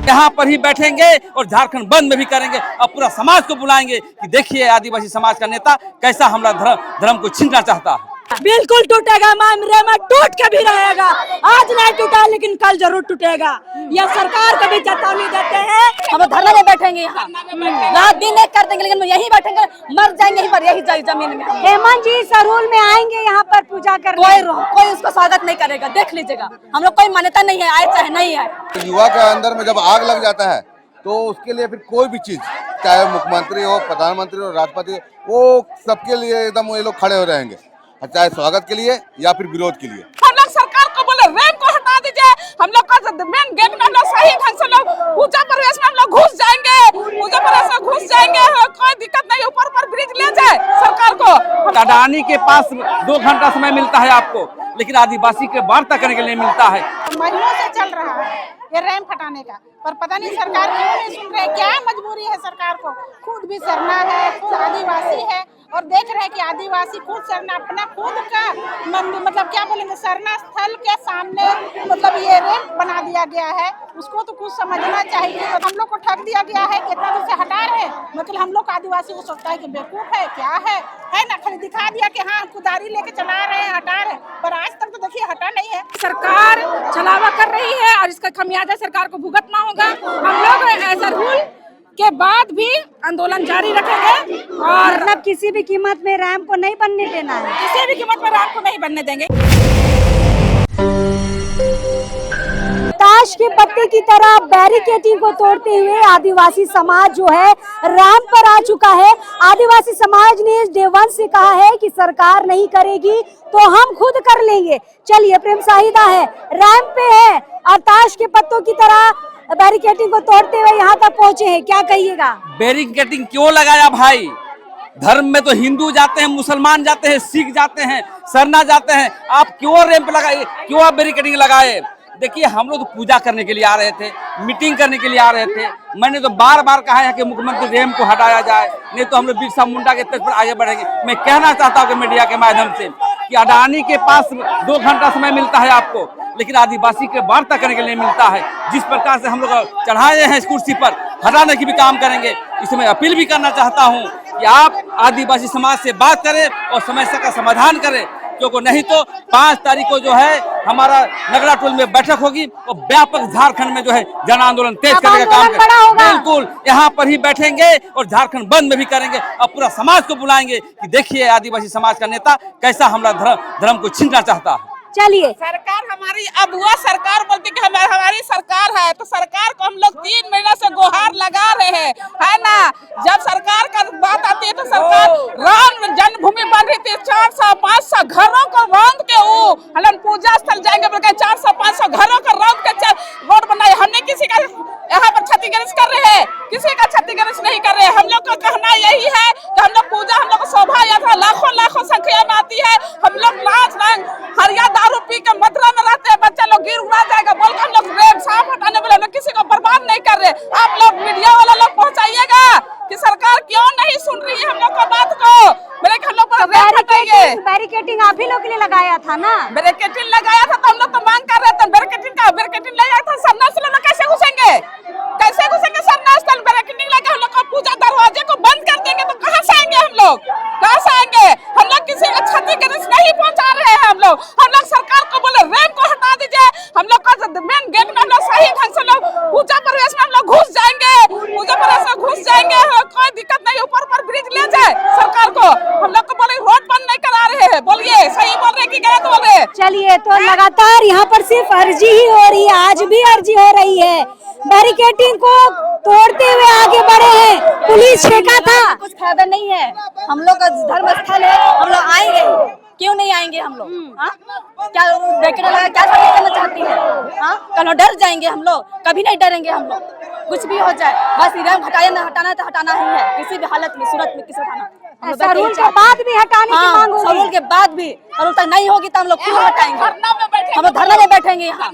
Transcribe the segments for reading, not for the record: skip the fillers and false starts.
यहाँ पर ही बैठेंगे और झारखंड बंद में भी करेंगे और पूरा समाज को बुलाएंगे कि देखिए आदिवासी समाज का नेता कैसा हमारा धर्म को छीनना चाहता है। बिल्कुल टूटेगा मैम, रेमा टूट के भी रहेगा। आज नहीं टूटा लेकिन कल जरूर टूटेगा। यह सरकार को भी चेतावनी देते हैं। हम धरना में बैठेंगे, यहाँ रात दिन एक कर देंगे, लेकिन यहीं बैठेंगे, मर जाएंगे यहीं पर, यही जमीन में। हेमंत जी सरूल में आएंगे यहाँ पर पूजा कर, कोई उसको स्वागत नहीं करेगा। देख लीजिएगा, हम लोग कोई मान्यता नहीं है, आए चाहे नहीं है। युवा के अंदर में जब आग लग जाता है तो उसके लिए फिर कोई भी चीज, चाहे मुख्यमंत्री हो, प्रधानमंत्री हो, राष्ट्रपति, वो सबके लिए एकदम ये लोग खड़े हो रहेंगे, चाहे स्वागत के लिए या फिर विरोध के लिए। हम लोग सरकार को बोले रैंप को हटा दीजिए। हम लोग का मेन गेट में हम लोग सही ढंग से लोग पूजा प्रवेश में हम लोग घुस जाएंगे, पूजा प्रवेश में घुस जाएंगे, कोई दिक्कत नहीं। ऊपर पर ब्रिज ले जाए सरकार को। अडानी के पास 2 घंटा समय मिलता है आपको, लेकिन आदिवासी के वार्ता करने के लिए मिलता है। महीनों से चल रहा है ये रैंप हटाने का, पर पता नहीं सरकार क्यों नहीं सुन रहे। क्या मजबूरी है सरकार को? खुद भी सरना है, खुद आदिवासी है और देख रहे हैं कि आदिवासी खुद सरना, अपना खुद का मतलब क्या बोलेंगे, सरना स्थल के सामने मतलब ये रैंप बना दिया गया है। उसको तो कुछ समझना चाहिए। हम लोग को ठग दिया गया है, कितना दूर से हटा रहे हैं। मतलब हम लोग आदिवासी को सोचता है कि बेवकूफ है, क्या है ना, खाली दिखा दिया कि हाँ कुदारी लेके चला रहे हैं, हटा रहे हैं, पर आज तक तो देखिए हटा नहीं है। सरकार छलावा कर रही है और इसका खमियाजा सरकार को भुगतना होगा। हम लोग ऐसा रूल के बाद भी आंदोलन जारी रखेंगे और मतलब किसी भी कीमत में रैंप को नहीं बनने देना है। किसी भी कीमत में रैंप को नहीं बनने देंगे। ताश के पत्ते की तरह बैरिकेडिंग को तोड़ते हुए आदिवासी समाज जो है रैंप पर आ चुका है। आदिवासी समाज ने डे 1 से कहा है कि सरकार नहीं करेगी तो हम खुद कर लेंगे। चलिए प्रेम साहिदा है, रैंप पे है और ताश के पत्तों की तरह बैरिकेडिंग को तोड़ते हुए यहाँ तक पहुँचे हैं। क्या कहिएगा? बैरिकेडिंग क्यों लगाया भाई? धर्म में तो हिंदू जाते हैं, मुसलमान जाते हैं, सिख जाते हैं, सरना जाते हैं, आप क्यों रैंप लगाए, क्यों आप बैरिकेडिंग लगाए? देखिए हम लोग तो पूजा करने के लिए आ रहे थे, मीटिंग करने के लिए आ रहे थे। मैंने तो बार बार कहा है कि मुख्यमंत्री रैंप को हटाया जाए, नहीं तो हम लोग बिरसा मुंडा के तर्ज पर आगे बढ़ेंगे। मैं कहना चाहता हूँ कि मीडिया के माध्यम से कि अडानी के पास 2 घंटा समय मिलता है आपको, लेकिन आदिवासी के वार्ता करने के लिए मिलता है। जिस प्रकार से हम लोग चढ़ाए हैं इस कुर्सी पर, हटाने की भी काम करेंगे। इसमें अपील भी करना चाहता हूँ कि आप आदिवासी समाज से बात करें और समस्या का समाधान करें, क्योंकि नहीं तो 5 तारीख को जो है हमारा नगरा टोल में बैठक होगी और व्यापक झारखंड में जो है जन आंदोलन तेज करने का काम करेंगे। बिल्कुल यहाँ पर ही बैठेंगे और झारखंड बंद में भी करेंगे और पूरा समाज को बुलाएंगे कि देखिए आदिवासी समाज का नेता कैसा हमारा धर्म को छीनना चाहता है। चलिए सरकार हमारी, अब वह सरकार बोलती कि हमारी सरकार है, तो सरकार को हम लोग 3 महीने से गुहार लगा रहे हैं, है ना। जब सरकार का बात आती है तो सरकार राम जन्मभूमि बन रही थी, 400-500 घरों को रौंद के वो हम पूजा स्थल जाएंगे बोल के 400-500 घरों को रौंद के रोड बनाए। हमने किसी का यहाँ पर क्षतिग्रस्त कर रहे हैं, किसी का क्षतिग्रस्त नहीं कर रहे हैं। हम लोग का कहना यही है कि हम लोग पूजा, हम लोग शोभा यात्रा लाखों संख्या में आती है। हम लोग नाच रंग हरिया दारू पी के मथुरा में रहते हैं, बच्चा लोग गिर उड़ा जाएगा बोल के हम लोग रेप साफ हटाने वाले, हम लोग किसी को बर्बाद नहीं कर रहे। आप लोग मीडिया वाला लोग पहुंचाइएगा कि सरकार क्यों नहीं सुन रही है हम लोग का बात को। मेरे हम लोग बैरिकेडिंग आप ही लोग के लिए लगाया था ना? बैरिकेडिंग लगाया था तो हम लोग तो मांग कर रहे थे बैरिकेडिंग लगाया था। सरना स्थल में कैसे घुसेंगे, कैसे घुसेंगे? सरना स्थल बैरिकेडिंग लगा, हम लोग का पूजा दरवाजे को बंद कर देंगे तो कहाँ से आएंगे हम लोग, कहाँ से आएंगे? हम लोग किसी का क्षतिग्रस्त नहीं पहुंचा रहे हैं। हम लोग सरकार को बोले रैंप को हटा दीजिए। हम लोग का मेन गेट में हम लोग सही ढंग से लोग पूजा प्रवेश में हम लोग घुस जाएंगे, पूजा प्रवेश में घुस जाएंगे, कोई दिक्कत नहीं। ऊपर पर ब्रिज ले जाए सरकार को। हम लोग को बोले रोड बंद नहीं करा रहे हैं, बोलिए सही बोल रहे कि गलत बोल रहे? चलिए तो लगातार यहाँ पर सिर्फ अर्जी ही हो रही है, आज भी अर्जी हो रही है। बैरिकेडिंग को तोड़ते हुए आगे बढ़े हैं, पुलिस छेका था। कुछ फायदा नहीं है, हम लोग का धर्म स्थल है, हम लोग आएंगे, क्यों नहीं आएंगे हम लोग? क्या बैरिकेड लगा, क्या करना चाहती है? कल डर जाएंगे हम लोग? कभी नहीं डरेंगे हम लोग, कुछ भी हो जाए। बस रैंप हटाना है तो हटाना ही है, किसी भी हालत में, सूरत में किसे हटाना। सरूल के बाद भी हटाने की मांग होगी। सरूल के बाद भी, सरूल तक नहीं होगी तो हम लोग क्यों हटाएंगे? हम लोग धरना में बैठेंगे, यहाँ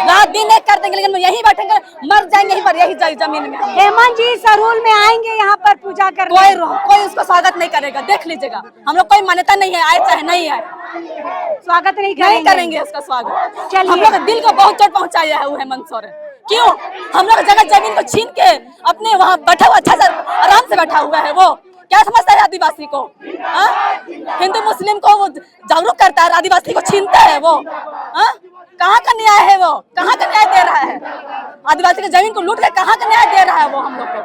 रात दिन एक कर देंगे, लेकिन यहीं बैठेंगे, मर जाएंगे यहीं पर, यही जमीन में। हेमंत जी सरूल में आएंगे यहाँ पर पूजा कर, कोई उसको स्वागत नहीं करेगा। देख लीजिएगा, हम लोग कोई मान्यता नहीं है, आए चाहे नहीं है, स्वागत नहीं करेंगे उसका स्वागत। चलिए, हम लोग दिल को बहुत चोट पहुँचाया है वो हेमंत सोरेन। क्यों? हम लोग जगह जमीन को छीन के अपने वहाँ बैठा हुआ, अच्छा से आराम से बैठा हुआ है। वो क्या समझता है आदिवासी को? हिंदू मुस्लिम को वो जागरूक करता है, आदिवासी को छीनता है वो। कहाँ का न्याय है वो? कहाँ का न्याय दे रहा है? आदिवासी की जमीन को लूट के कहाँ का न्याय दे रहा है वो हम लोग को?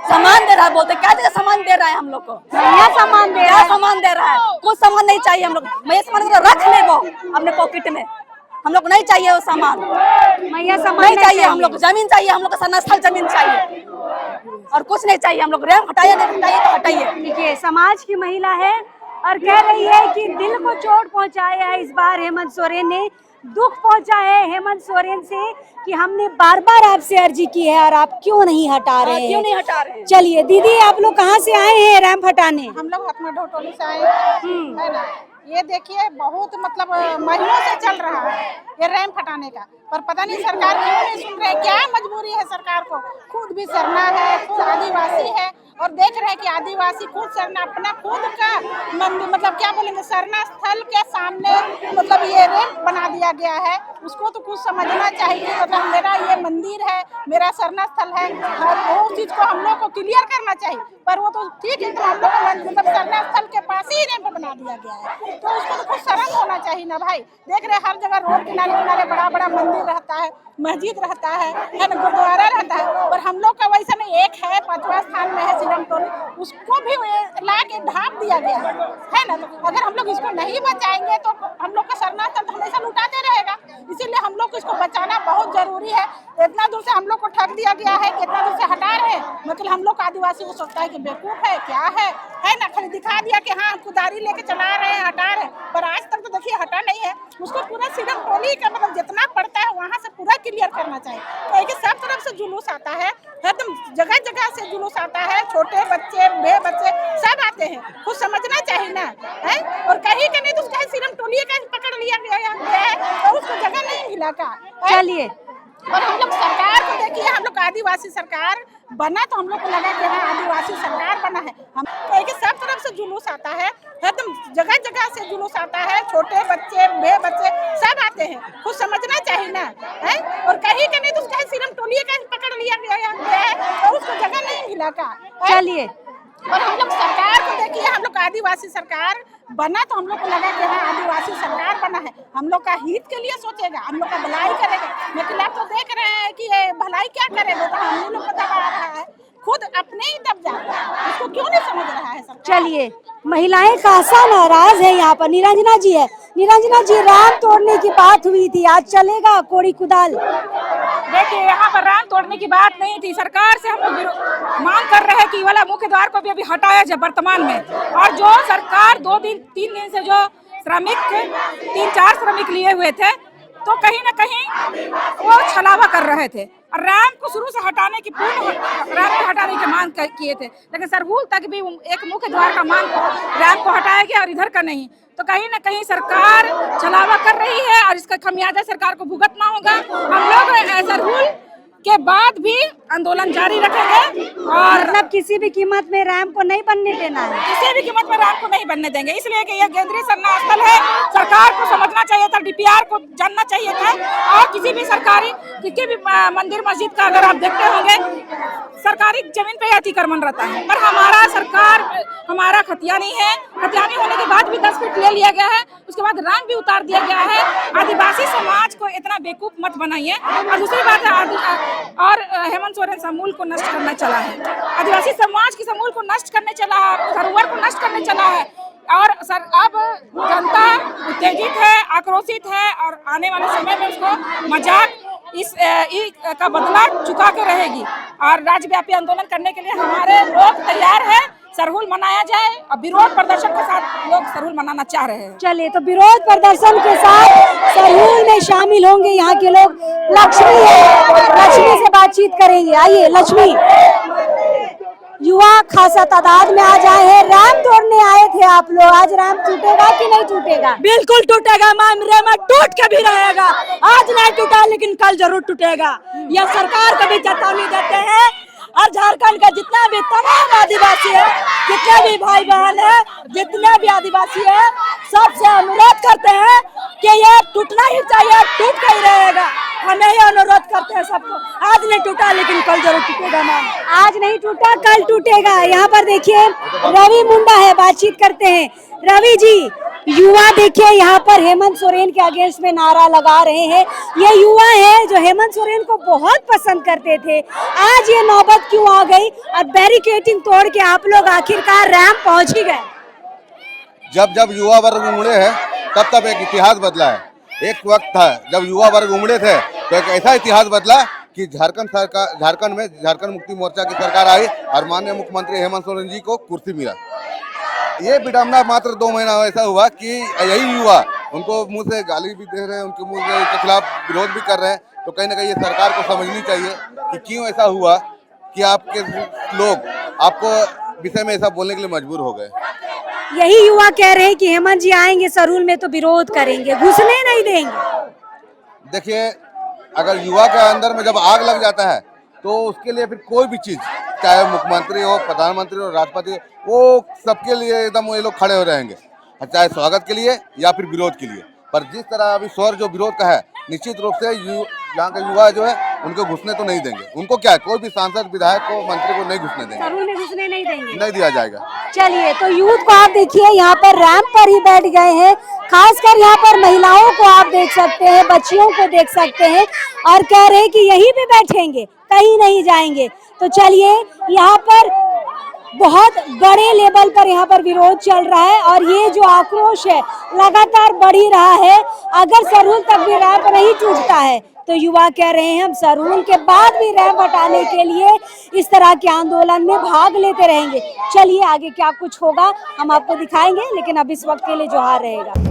सामान दे रहा है, बोलते क्या जगह सामान दे रहा है हम लोग को? क्या सामान दे रहा है? सामान दे रहा है? कुछ सामान नहीं चाहिए हम लोग। मैं सामान को रख ले वो अपने पॉकेट में, हम लोग नहीं चाहिए वो सामान। मैया सामान नहीं चाहिए हम लोग, जमीन चाहिए हम लोग को, सन्नास्थल जमीन चाहिए और कुछ नहीं चाहिए हम लोग। रैंप हटाइए, नहीं हटाइए तो हटाइए। देखिए, समाज की महिला है और कह रही है कि दिल को चोट पहुंचाया है इस बार हेमंत सोरेन ने, दुख पहुंचा है हेमंत सोरेन से कि हमने बार बार आपसे अर्जी की है और आप क्यों नहीं हटा रहे हैं? क्यों नहीं हटा रहे हैं? चलिए दीदी, आप लोग कहाँ से आए हैं रैंप हटाने? हम लोग हथमा ढोटोली से आए हैं, है ना। ये देखिए बहुत मतलब महीनों से चल रहा है ये रैंप हटाने का, पर पता नहीं सरकार क्यों नहीं सुन रहे। क्या मजबूरी है सरकार को? खुद भी सरना है, खुद आदिवासी है और देख रहे हैं कि आदिवासी खुद सरना अपना खुद का मतलब क्या बोलेंगे, सरना स्थल के सामने मतलब ये रैंप बना दिया गया है। उसको तो कुछ समझना चाहिए। मतलब मेरा ये मंदिर है, मेरा सरना स्थल है, और वो चीज को हम लोग को क्लियर करना चाहिए। पर वो तो ठीक है, तो हम लोग को मतलब सरना स्थल के पास ही रैंप बना दिया गया है, तो उसको तो कुछ शर्म होना चाहिए ना भाई। देख रहे हर जगह रोड किनारे किनारे बड़ा बड़ा मंदिर रहता है, मस्जिद रहता है ना, गुरुद्वारा रहता है, पर हम लोग का वैसा नहीं। एक है 5वां स्थान में है सिरम टोली, उसको भी ला के ढांप दिया गया है ना। तो अगर हम लोग इसको नहीं बचाएंगे तो हम लोग का सरना स्थल तो हमेशा लुटाते रहेगा। इसीलिए हम लोग को इसको बचाना बहुत जरूरी है। इतना दूर से हम लोग को ठग दिया गया है, कितना दूर से हटा रहे हैं। मतलब हम लोग आदिवासी को सोचता है कि बेवकूफ है, क्या है ना, खाली दिखा दिया कि हाँ कुदारी लेके चला रहे हैं, हटा रहे हैं, पर आज तक तो देखिए हटा नहीं है। उसको पूरा सिरम टोली का मतलब जितना पड़ता है वहाँ से पूरा क्लियर करना चाहिए। तो सब तरफ से जुलूस आता है, एकदम जगह जगह से जुलूस आता है, छोटे बच्चे बूढ़े बच्चे सब आते हैं, कुछ समझना चाहिए ना है। और कहीं का नहीं तो उसका सिरम टोली का पकड़ लिया गया है और उसको जगह नहीं मिला का। चलिए, और हम लोग सरकार को देखिए, हम लोग आदिवासी सरकार बना तो हम लोग को लगा कि हाँ आदिवासी सरकार बना है। हम सब तरफ से जुलूस आता है, एकदम जगह जगह से जुलूस आता है, छोटे बच्चे बूढ़े बच्चे सब आते हैं, कुछ समझना चाहिए ना है। और कहीं का नहीं तो उसका सिरम टोली का पकड़ लिया गया है और उसको जगह नहीं मिला का। चलिए, और हम लोग सरकार को देखिए, हम लोग आदिवासी सरकार बना तो हम लोग को लगा कि हाँ आदिवासी सरकार बना है, हम लोग का हित के लिए सोचेगा, हम लोग का भलाई करेगा। लेकिन आप तो देख रहे हैं कि ये भलाई क्या करेगा, तो हम लोग को दबा रहा है, खुद अपने ही दब जाता है। उसको क्यों नहीं समझ रहा है सरकार? चलिए, महिलाएं खासा नाराज है। यहाँ पर निरंजना जी है। निरंजना जी, राम तोड़ने की बात हुई थी, आज चलेगा कोड़ी कुदाल? देखिए, यहाँ पर राम तोड़ने की बात नहीं थी। सरकार से हम लोग मांग कर रहे हैं कि वाला मुख्य द्वार को भी अभी हटाया जाए वर्तमान में। और जो सरकार 2-3 दिन से जो श्रमिक 3-4 श्रमिक लिए हुए थे, तो कहीं न कहीं वो छलावा कर रहे थे और रैंप को शुरू से हटाने की रैंप को हटाने की मांग किए थे। लेकिन सरहुल तक भी एक मुख्य द्वार का मांग रैंप को हटाया गया और इधर का नहीं। तो कहीं न कहीं सरकार छलावा कर रही है और इसका खमियाजा सरकार को भुगतना होगा। हम लोग सरहुल के बाद भी आंदोलन जारी रखेंगे और मतलब किसी भी कीमत में रैंप को नहीं बनने देना है। किसी भी कीमत में रैंप को नहीं बनने देंगे, इसलिए कि यह केंद्रीय सरना स्थल है। सरकार को समझना चाहिए था, डीपीआर को जानना चाहिए था। और किसी भी सरकारी किसी भी मंदिर मस्जिद का अगर आप देखते होंगे, सरकारी जमीन पे अतिक्रमण रहता है, पर हमारा खतियानी है। खतियानी होने के बाद भी 10 फीट ले लिया गया है, उसके बाद रैंप भी उतार दिया गया है। आदिवासी समाज को इतना बेवकूफ मत बनाइए। और दूसरी बात है, और हेमंत सोरेन समूल को नष्ट करना चला है, आदिवासी समाज की समूल को नष्ट करने चला है, धरोहर को नष्ट करने चला है। और सर अब जनता उत्तेजित है, आक्रोशित है और आने वाले समय में उसको मजाक का बदला चुका के रहेगी। और राज्यव्यापी आंदोलन करने के लिए हमारे लोग तैयार हैं। सरहुल मनाया जाए और विरोध प्रदर्शन के साथ लोग सरहुल मनाना चाह रहे हैं। चलिए, तो विरोध प्रदर्शन के साथ सरहुल में शामिल होंगे यहाँ के लोग। लक्ष्मी है, लक्ष्मी से बातचीत करेंगे। आइए लक्ष्मी, युवा खासा तादाद में आज आए हैं, रैंप तोड़ने आए थे आप लोग। आज रैंप टूटेगा कि नहीं टूटेगा? बिल्कुल टूटेगा मैम, रैंप टूट के भी रहेगा। आज नहीं टूटा लेकिन कल जरूर टूटेगा। यह सरकार को भी चेतावनी देते हैं। और झारखंड का जितना भी तमाम आदिवासी है, जितने भी भाई बहन है, जितने भी आदिवासी है, सबसे अनुरोध करते हैं कि यह टूटना ही चाहिए, टूट के ही रहेगा। हमें ही अनुरोध करते हैं सबको, आज नहीं टूटा लेकिन कल जरूर टूटेगा मैम। आज नहीं टूटा कल टूटेगा। यहाँ पर देखिए रवि मुंडा है, बातचीत करते हैं। रवि जी, युवा देखिए यहाँ पर हेमंत सोरेन के अगेंस्ट में नारा लगा रहे हैं। ये युवा है जो हेमंत सोरेन को बहुत पसंद करते थे। आज ये नौबत क्यों आ गई और बैरिकेडिंग तोड़ के आप लोग आखिरकार रैंप पहुंच ही गए? जब जब युवा वर्ग उमड़े हैं तब तब एक इतिहास बदला है। एक वक्त था जब युवा वर्ग उमड़े थे तो एक ऐसा इतिहास बदला कि झारखंड में झारखंड मुक्ति मोर्चा की सरकार आई और माननीय मुख्यमंत्री हेमंत सोरेन जी को कुर्सी मिला। ये विडम्बना मात्र 2 महीना ऐसा हुआ कि यही युवा उनको मुंह से गाली भी दे रहे हैं, उनके मुंह के खिलाफ विरोध भी कर रहे हैं। तो कहीं ना कहीं ये सरकार को समझनी चाहिए कि क्यों ऐसा हुआ कि आपके लोग आपको विषय में ऐसा बोलने के लिए मजबूर हो गए। यही युवा कह रहे हैं कि हेमंत जी आएंगे सरूल में तो विरोध करेंगे, घुसने नहीं देंगे। देखिए, अगर युवा के अंदर में जब आग लग जाता है तो उसके लिए फिर कोई भी चीज, चाहे मुख्यमंत्री हो, प्रधानमंत्री हो, राष्ट्रपति, वो सबके लिए एकदम ये लोग खड़े हो रहेंगे, चाहे स्वागत के लिए या फिर विरोध के लिए। पर जिस तरह अभी स्वर जो विरोध का है, निश्चित रूप से यहाँ के युवा जो है उनको घुसने तो नहीं देंगे। उनको क्या है, कोई भी सांसद, विधायक को, मंत्री को नहीं घुसने देंगे, सरूल में घुसने नहीं देंगे, नहीं दिया जाएगा। चलिए, तो यूथ को आप देखिए यहाँ पर रैंप पर ही बैठ गए हैं। खासकर यहाँ पर महिलाओं को आप देख सकते हैं, बच्चियों को देख सकते हैं और कह रहे हैं कि यहीं पे बैठेंगे, कहीं नहीं जाएंगे। तो चलिए, यहाँ पर बहुत बड़े लेवल पर यहाँ पर विरोध चल रहा है और ये जो आक्रोश है लगातार बढ़ ही रहा है। अगर सरूल तक भी रैंप नहीं टूटता है तो युवा कह रहे हैं हम सरूल के बाद भी रैंप हटाने के लिए इस तरह के आंदोलन में भाग लेते रहेंगे। चलिए, आगे क्या कुछ होगा हम आपको दिखाएंगे, लेकिन अब इस वक्त के लिए जोहार रहेगा।